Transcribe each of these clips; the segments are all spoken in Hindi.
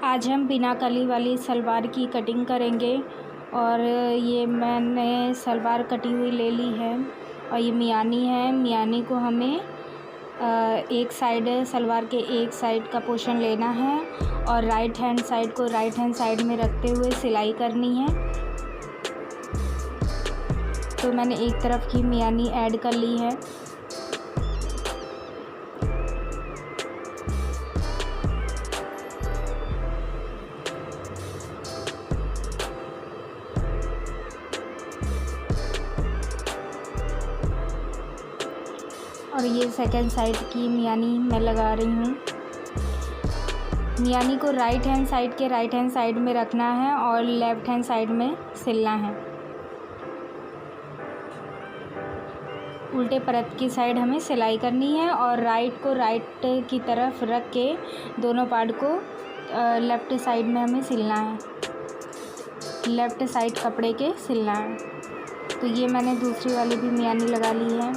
आज हम बिना कली वाली सलवार की कटिंग करेंगे। और ये मैंने सलवार कटी हुई ले ली है और ये मियानी है। मियानी को हमें एक साइड सलवार के एक साइड का पोर्शन लेना है और राइट हैंड साइड को राइट हैंड साइड में रखते हुए सिलाई करनी है। तो मैंने एक तरफ की मियानी ऐड कर ली है। और ये सेकंड साइड की मियानी मैं लगा रही हूँ। मियानी को राइट हैंड साइड के राइट हैंड साइड में रखना है और लेफ़्ट हैंड साइड में सिलना है। उल्टे परत की साइड हमें सिलाई करनी है और राइट को राइट की तरफ रख के दोनों पार्ट को लेफ़्ट साइड में हमें सिलना है। लेफ़्ट साइड कपड़े के सिलना है। तो ये मैंने दूसरी वाली भी मियानी लगा ली है।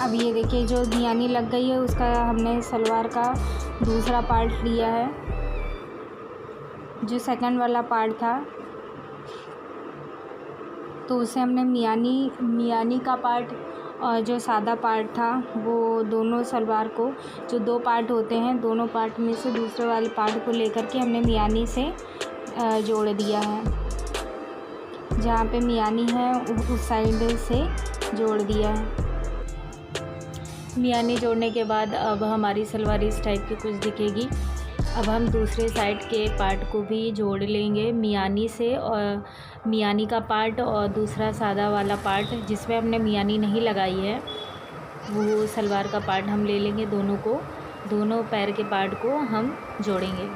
अब ये देखिए जो मियानी लग गई है उसका हमने सलवार का दूसरा पार्ट लिया है। जो सेकंड वाला पार्ट था तो उसे हमने मियानी का पार्ट और जो सादा पार्ट था वो दोनों सलवार को जो दो पार्ट होते हैं दोनों पार्ट में से दूसरे वाले पार्ट को लेकर के हमने मियानी से जोड़ दिया है। जहाँ पे मियानी है उस साइड से जोड़ दिया है। मियानी जोड़ने के बाद अब हमारी सलवार इस टाइप की कुछ दिखेगी। अब हम दूसरे साइड के पार्ट को भी जोड़ लेंगे मियानी से, और मियानी का पार्ट और दूसरा सादा वाला पार्ट जिसमें हमने मियानी नहीं लगाई है वो सलवार का पार्ट हम ले लेंगे। दोनों पैर के पार्ट को हम जोड़ेंगे।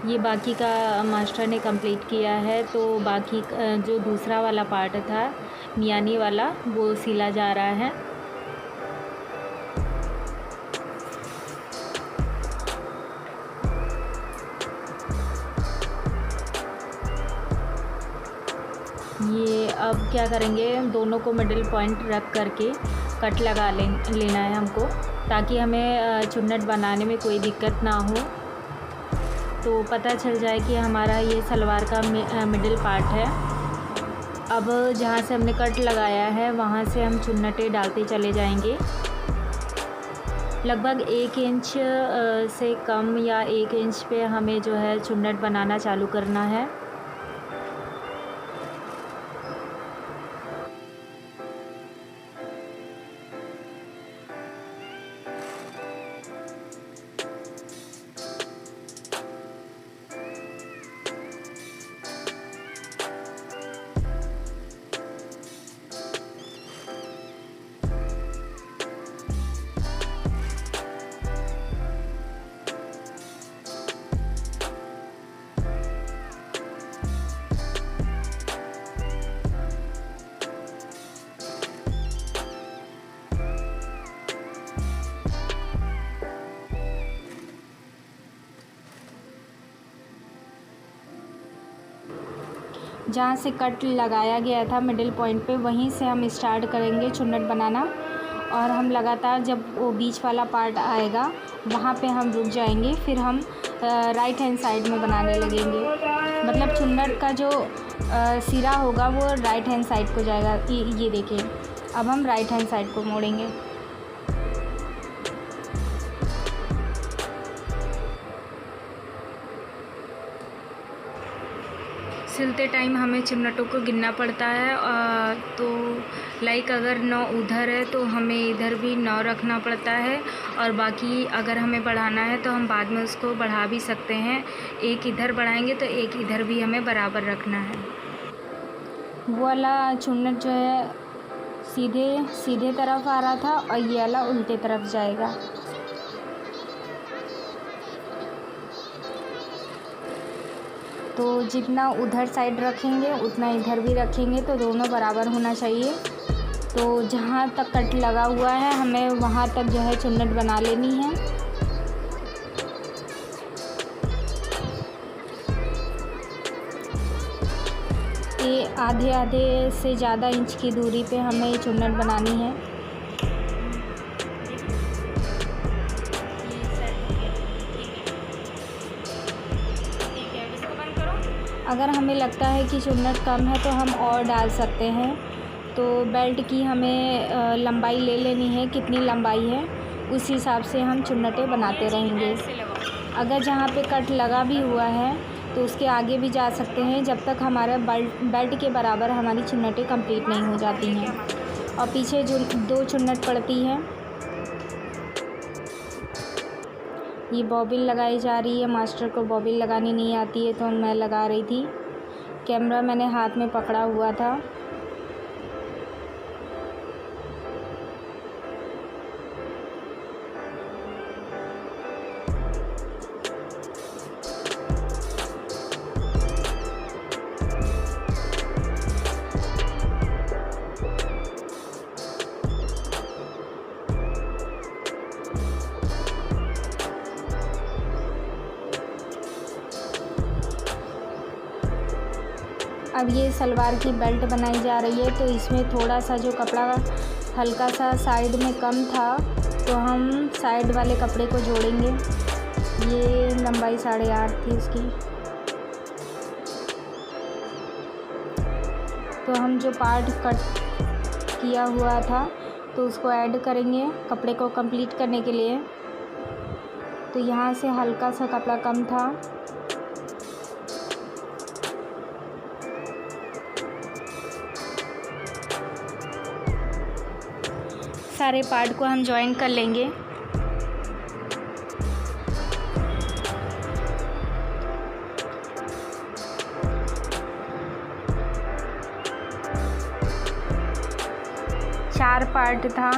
ये बाकी का मास्टर ने कंप्लीट किया है। तो बाकी जो दूसरा वाला पार्ट था मियानी वाला वो सिला जा रहा है। ये अब क्या करेंगे, दोनों को मिडिल पॉइंट रख करके कट लगा लेना है हमको, ताकि हमें चुन्नट बनाने में कोई दिक्कत ना हो। तो पता चल जाए कि हमारा ये सलवार का मिडिल पार्ट है। अब जहाँ से हमने कट लगाया है वहाँ से हम चुन्नटें डालते चले जाएंगे। लगभग 1 इंच से कम या 1 इंच पे हमें जो है चुन्नट बनाना चालू करना है। जहाँ से कट लगाया गया था मिडिल पॉइंट पे वहीं से हम स्टार्ट करेंगे चुन्नट बनाना। और हम लगातार जब वो बीच वाला पार्ट आएगा वहाँ पे हम रुक जाएंगे, फिर हम राइट हैंड साइड में बनाने लगेंगे। मतलब चुन्नट का जो सिरा होगा वो राइट हैंड साइड को जाएगा। ये देखिए अब हम राइट हैंड साइड को मोड़ेंगे। सिलते टाइम हमें चुन्नटों को गिनना पड़ता है। तो लाइक अगर 9 उधर है तो हमें इधर भी 9 रखना पड़ता है, और बाकी अगर हमें बढ़ाना है तो हम बाद में उसको बढ़ा भी सकते हैं। एक इधर बढ़ाएंगे तो एक इधर भी हमें बराबर रखना है। वो वाला चुन्नट जो है सीधे तरफ आ रहा था और ये वाला उल्टे तरफ जाएगा। तो जितना उधर साइड रखेंगे उतना इधर भी रखेंगे, तो दोनों बराबर होना चाहिए। तो जहाँ तक कट लगा हुआ है हमें वहाँ तक जो है चुन्नट बना लेनी है। ये आधे आधे से ज़्यादा इंच की दूरी पे हमें ये चुन्नट बनानी है। अगर हमें लगता है कि चुन्नट कम है तो हम और डाल सकते हैं। तो बेल्ट की हमें लंबाई ले लेनी है, कितनी लंबाई है उस हिसाब से हम चुन्नटें बनाते रहेंगे। अगर जहाँ पे कट लगा भी हुआ है तो उसके आगे भी जा सकते हैं जब तक हमारा बेल्ट के बराबर हमारी चुन्नटें कंप्लीट नहीं हो जाती हैं। और पीछे जो 2 चुन्नट पड़ती है, ये बॉबिन लगाई जा रही है। मास्टर को बॉबिन लगानी नहीं आती है तो मैं लगा रही थी। कैमरा मैंने हाथ में पकड़ा हुआ था। अब ये सलवार की बेल्ट बनाई जा रही है, तो इसमें थोड़ा सा जो कपड़ा हल्का सा साइड में कम था तो हम साइड वाले कपड़े को जोड़ेंगे। ये लंबाई 8.5 थी इसकी, तो हम जो पार्ट कट किया हुआ था तो उसको ऐड करेंगे कपड़े को कंप्लीट करने के लिए। तो यहाँ से हल्का सा कपड़ा कम था, सारे पार्ट को हम जॉइन कर लेंगे। चार पार्ट था,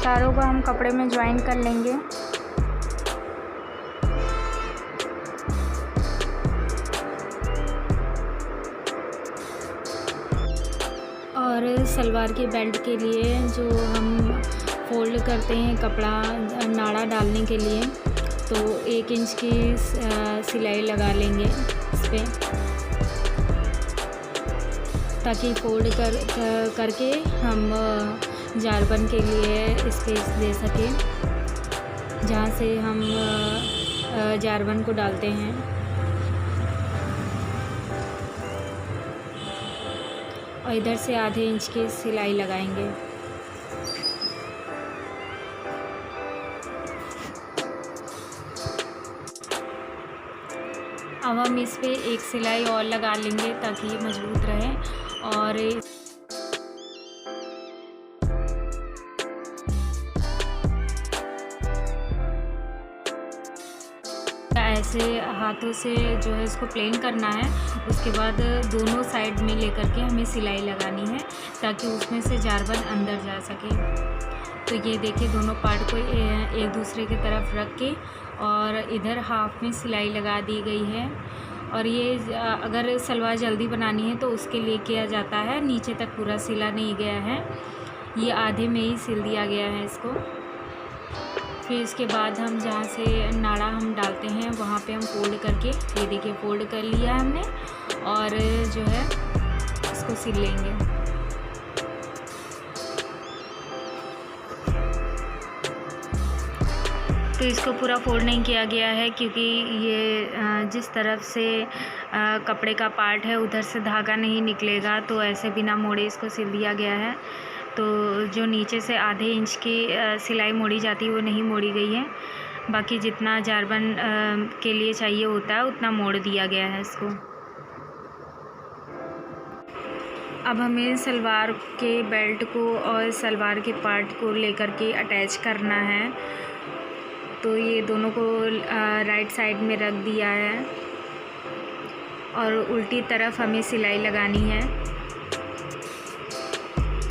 चारों को हम कपड़े में जॉइन कर लेंगे। और सलवार के बेल्ट के लिए जो हम फोल्ड करते हैं कपड़ा नाड़ा डालने के लिए, तो 1 इंच की सिलाई लगा लेंगे इस पर, ताकि फोल्ड करके हम जारबन के लिए स्पेस दे सकें जहाँ से हम जारबन को डालते हैं। और इधर से आधे इंच की सिलाई लगाएंगे। अब हम इस पे 1 सिलाई और लगा लेंगे ताकि ये मजबूत रहे। और ऐसे हाथों से जो है इसको प्लेन करना है। उसके बाद दोनों साइड में लेकर के हमें सिलाई लगानी है ताकि उसमें से जारबन अंदर जा सके। तो ये देखिए दोनों पार्ट को एक दूसरे की तरफ रख के और इधर हाफ में सिलाई लगा दी गई है। और ये अगर सलवार जल्दी बनानी है तो उसके लिए किया जाता है, नीचे तक पूरा सिला नहीं गया है, ये आधे में ही सिल दिया गया है इसको। फिर इसके बाद हम जहाँ से नाड़ा हम डालते हैं वहाँ पे हम फोल्ड करके, ये देखिए फोल्ड कर लिया है हमने, और जो है इसको सिल लेंगे। तो इसको पूरा फोल्ड नहीं किया गया है क्योंकि ये जिस तरफ से कपड़े का पार्ट है उधर से धागा नहीं निकलेगा, तो ऐसे बिना मोड़े इसको सिल दिया गया है। तो जो नीचे से आधे इंच की सिलाई मोड़ी जाती है वो नहीं मोड़ी गई है, बाकी जितना जारबन के लिए चाहिए होता है उतना मोड़ दिया गया है इसको। अब हमें सलवार के बेल्ट को और सलवार के पार्ट को लेकर के अटैच करना है। तो ये दोनों को राइट साइड में रख दिया है और उल्टी तरफ हमें सिलाई लगानी है।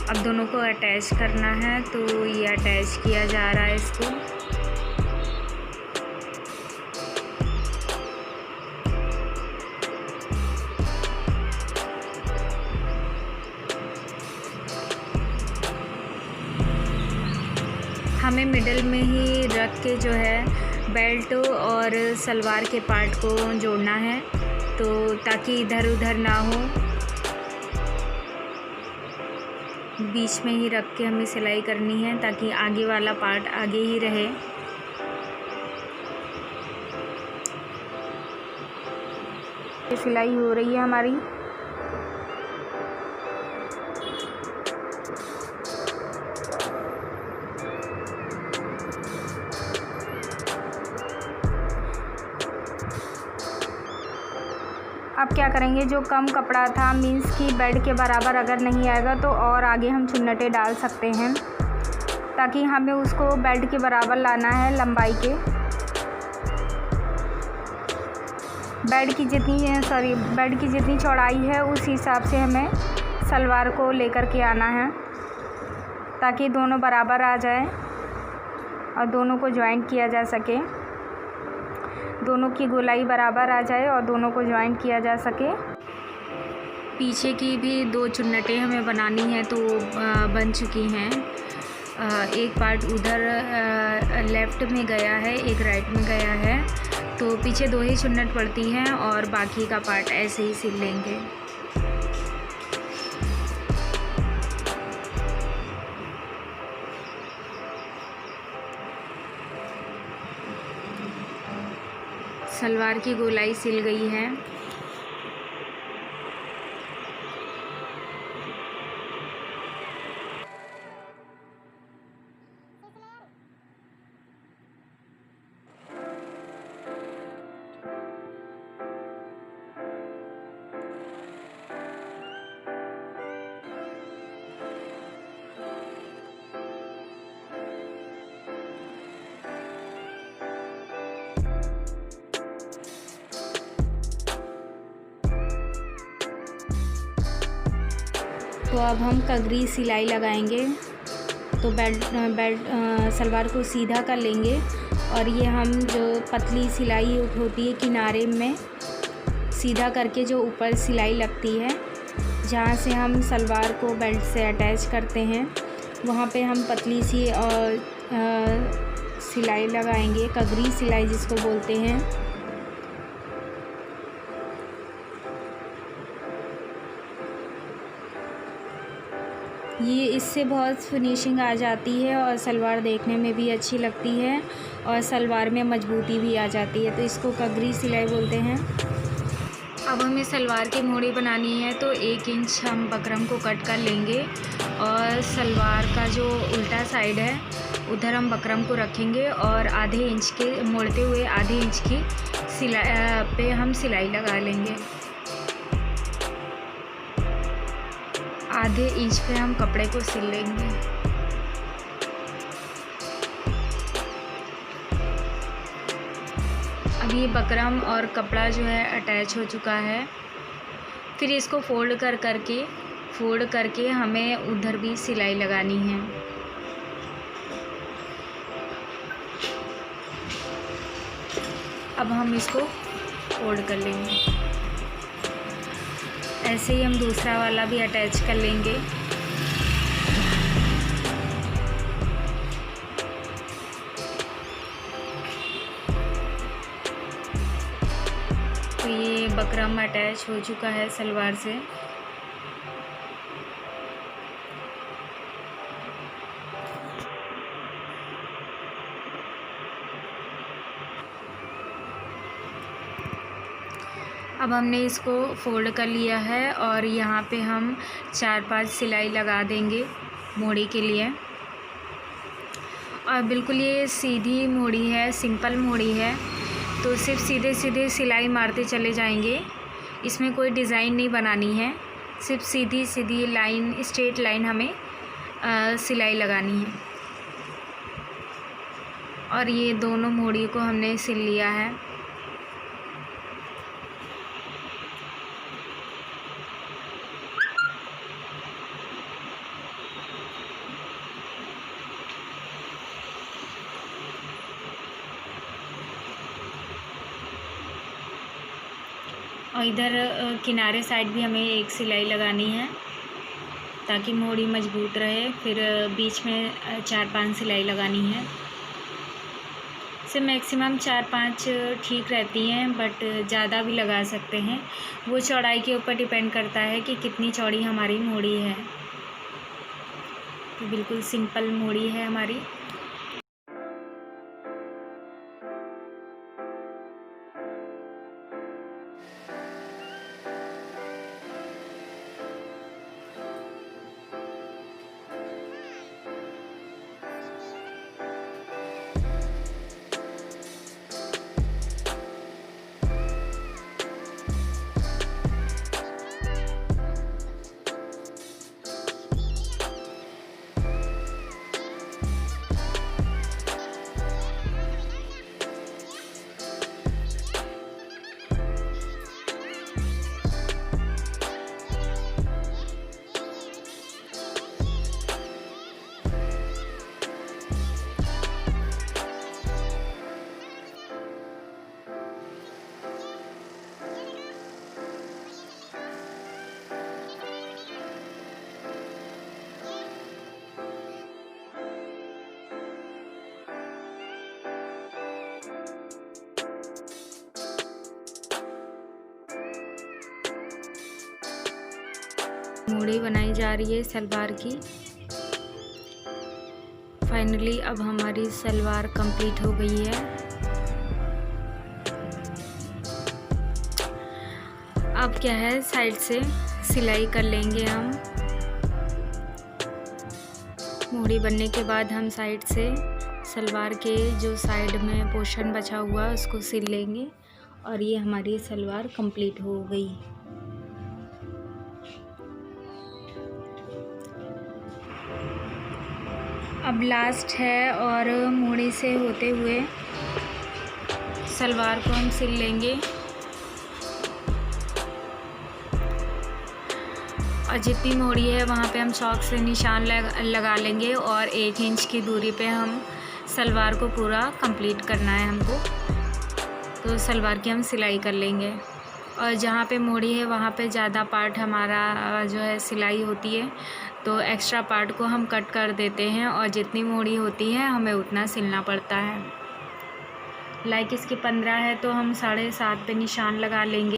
अब दोनों को अटैच करना है, तो ये अटैच किया जा रहा है इसको। हमें मिडल में ही रख के जो है बेल्ट और सलवार के पार्ट को जोड़ना है, तो ताकि इधर उधर ना हो। बीच में ही रख के हमें सिलाई करनी है ताकि आगे वाला पार्ट आगे ही रहे। ये सिलाई हो रही है हमारी। अब क्या करेंगे, जो कम कपड़ा था मीन्स कि बेड के बराबर अगर नहीं आएगा तो और आगे हम चुन्नटें डाल सकते हैं, ताकि हमें उसको बेड के बराबर लाना है लंबाई के। बेड की जितनी चौड़ाई है उस हिसाब से हमें सलवार को लेकर के आना है, ताकि दोनों बराबर आ जाए और दोनों को जॉइंट किया जा सके, दोनों की गोलाई बराबर आ जाए और दोनों को जॉइंट किया जा सके। पीछे की भी 2 चुन्नटें हमें बनानी है, तो बन चुकी हैं। एक पार्ट उधर लेफ़्ट में गया है, एक राइट में गया है, तो पीछे 2 ही चुन्नट पड़ती हैं और बाकी का पार्ट ऐसे ही सिल लेंगे। सलवार की गोलाई सिल गई है। तो अब हम कगरी सिलाई लगाएंगे। तो सलवार को सीधा कर लेंगे और ये हम जो पतली सिलाई होती है किनारे में सीधा करके जो ऊपर सिलाई लगती है, जहाँ से हम सलवार को बेल्ट से अटैच करते हैं, वहाँ पे हम पतली सी सिलाई लगाएंगे, कगरी सिलाई जिसको बोलते हैं। ये इससे बहुत फिनिशिंग आ जाती है और सलवार देखने में भी अच्छी लगती है और सलवार में मजबूती भी आ जाती है, तो इसको कगरी सिलाई बोलते हैं। अब हमें सलवार की मोड़ी बनानी है, तो 1 इंच हम बकरम को कट कर लेंगे और सलवार का जो उल्टा साइड है उधर हम बकरम को रखेंगे और आधे इंच के मोड़ते हुए आधे इंच की सिलाई पे हम सिलाई लगा लेंगे। आधे इंच पे हम कपड़े को सिल लेंगे। अब ये बकरम और कपड़ा जो है अटैच हो चुका है। फिर इसको फोल्ड करके हमें उधर भी सिलाई लगानी है। अब हम इसको फोल्ड कर लेंगे। ऐसे ही हम दूसरा वाला भी अटैच कर लेंगे। तो ये बकरम अटैच हो चुका है सलवार से। अब हमने इसको फोल्ड कर लिया है और यहाँ पे हम 4-5 सिलाई लगा देंगे मोड़ी के लिए। और बिल्कुल ये सीधी मोड़ी है, सिंपल मोड़ी है, तो सिर्फ सीधे सीधे सिलाई मारते चले जाएंगे। इसमें कोई डिज़ाइन नहीं बनानी है, सिर्फ सीधी सीधी लाइन, स्ट्रेट लाइन हमें सिलाई लगानी है। और ये दोनों मोड़ी को हमने सिल लिया है। और इधर किनारे साइड भी हमें एक सिलाई लगानी है। ताकि मोड़ी मजबूत रहे। फिर बीच में 4-5 सिलाई लगानी है। से मैक्सिमम 4-5 ठीक रहती हैं, बट ज़्यादा भी लगा सकते हैं। वो चौड़ाई के ऊपर डिपेंड करता है कि कितनी चौड़ी हमारी मोड़ी है। तो बिल्कुल सिंपल मोड़ी है हमारी। मोड़ी बनाई जा रही है सलवार की। फाइनली अब हमारी सलवार कंप्लीट हो गई है। अब क्या है, साइड से सिलाई कर लेंगे हम। मोड़ी बनने के बाद हम साइड से सलवार के जो साइड में पोर्शन बचा हुआ है उसको सिल लेंगे और ये हमारी सलवार कंप्लीट हो गई। अब लास्ट है और मोड़ी से होते हुए सलवार को हम सिल लेंगे। और जितनी मोड़ी है वहाँ पे हम चौक से निशान लगा लेंगे और 1 इंच की दूरी पे हम सलवार को पूरा कंप्लीट करना है हमको। तो सलवार की हम सिलाई कर लेंगे और जहाँ पे मोड़ी है वहाँ पे ज़्यादा पार्ट हमारा जो है सिलाई होती है, तो एक्स्ट्रा पार्ट को हम कट कर देते हैं और जितनी मोड़ी होती है हमें उतना सिलना पड़ता है। लाइक इसकी 15 है तो हम 7.5 पे निशान लगा लेंगे।